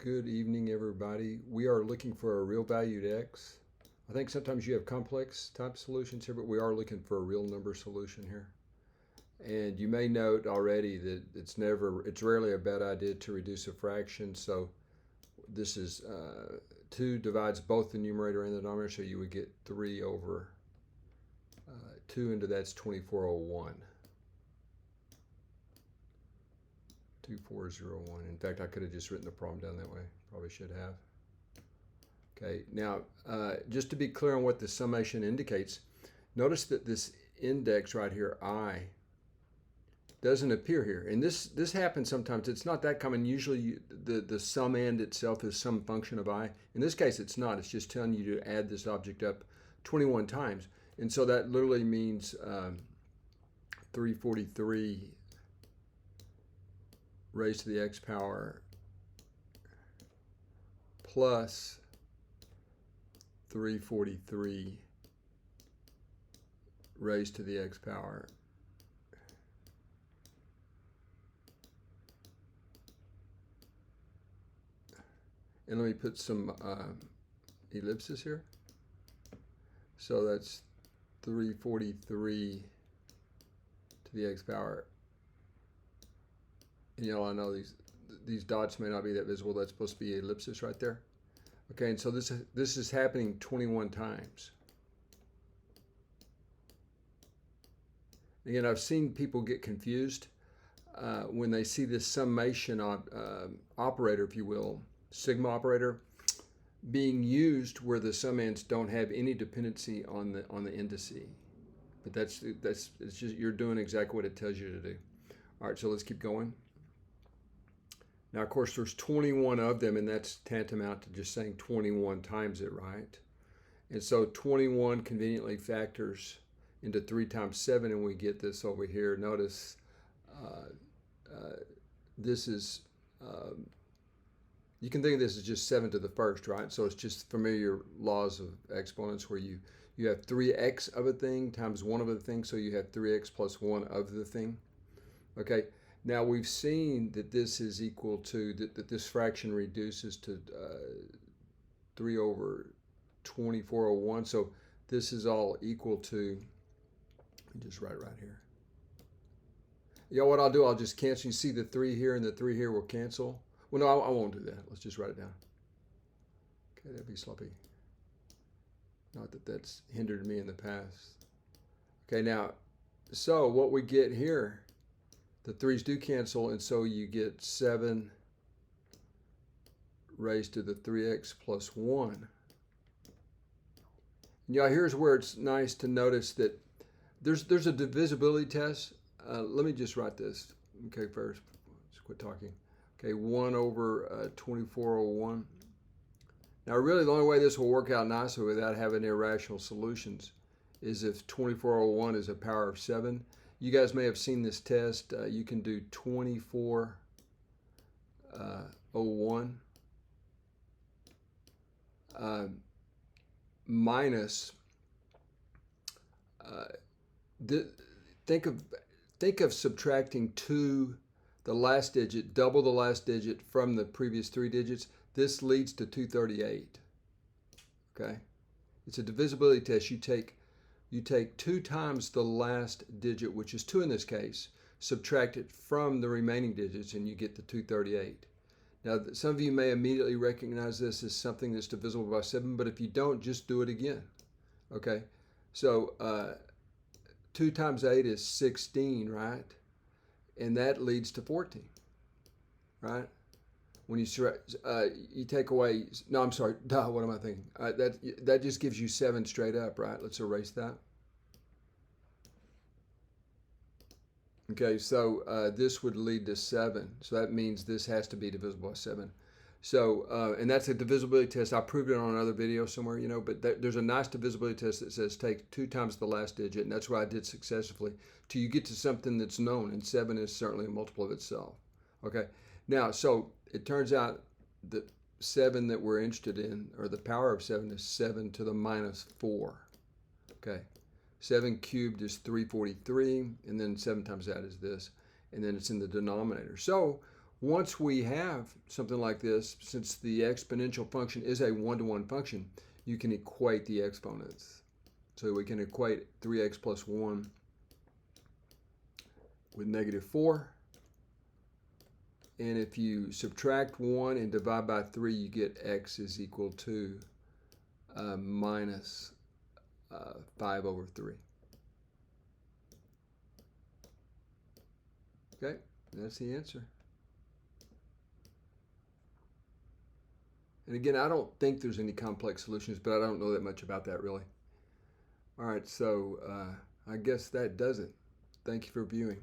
Good evening, everybody. We are looking for a real valued x. I think sometimes you have complex type solutions here, but we are looking for a real number solution here. And you may note already that it's rarely a bad idea to reduce a fraction. So this is 2 divides both the numerator and the denominator, so you would get 3 over 2 into that's 2401. 2401. In fact, I could have just written the problem down that way. Probably should have. Okay, now just to be clear on what the summation indicates, notice that this index right here, I, doesn't appear here. And this happens sometimes. It's not that common. Usually the sum and itself is some function of I. In this case, it's not. It's just telling you to add this object up 21 times. And so that literally means 343 raised to the x power plus 343 raised to the x power and let me put some ellipses here. So that's 343 to the x power. You know, I know these dots may not be that visible. That's supposed to be ellipsis right there. Okay, and so this is happening 21 times. Again, I've seen people get confused when they see this summation operator, if you will, sigma operator, being used where the summands don't have any dependency on the indice. But it's just, you're doing exactly what it tells you to do. All right, so let's keep going. Now, of course, there's 21 of them, and that's tantamount to just saying 21 times it, right? And so 21 conveniently factors into 3 times 7, and we get this over here. Notice this is, you can think of this as just 7 to the first, right? So it's just familiar laws of exponents where you have 3x of a thing times 1 of a thing, so you have 3x plus 1 of the thing. Okay. Now we've seen that this is equal to, that this fraction reduces to 3 over 2401. So this is all equal to, let me just write it right here. You know what I'll do? I'll just cancel. You see the 3 here and the 3 here will cancel. Well, no, I won't do that. Let's just write it down. Okay, that'd be sloppy. Not that that's hindered me in the past. Okay, now, so what we get here, the 3's do cancel, and so you get 7 raised to the 3x plus 1. Now here's where it's nice to notice that there's a divisibility test. Let me just write this. Okay, first, let's quit talking. Okay, 1 over 2401. Now really the only way this will work out nicely without having irrational solutions is if 2401 is a power of 7. You guys may have seen this test. You can do 2401 minus. Think of subtracting 2, the last digit, double the last digit from the previous 3 digits. This leads to 238. Okay, it's a divisibility test. You take 2 times the last digit, which is 2 in this case, subtract it from the remaining digits, and you get the 238. Now, some of you may immediately recognize this as something that's divisible by 7, but if you don't, just do it again. Okay, so 2 times 8 is 16, right? And that leads to 14, right? When you take away, no, I'm sorry, what am I thinking? That just gives you 7 straight up, right? Let's erase that. Okay, so this would lead to 7. So that means this has to be divisible by 7. So, and that's a divisibility test. I proved it on another video somewhere, you know, but there's a nice divisibility test that says take 2 times the last digit, and that's what I did successfully, till you get to something that's known, and 7 is certainly a multiple of itself. Okay, now, so it turns out that 7 that we're interested in, or the power of 7, is 7 to the minus 4. Okay, 7 cubed is 343, and then 7 times that is this, and then it's in the denominator. So Once we have something like this, since the exponential function is a one-to-one function, you can equate the exponents. So we can equate 3x plus 1 with -4. And if you subtract 1 and divide by 3, you get x is equal to minus 5 over 3. Okay, that's the answer. And again, I don't think there's any complex solutions, but I don't know that much about that really. All right, so I guess that does it. Thank you for viewing.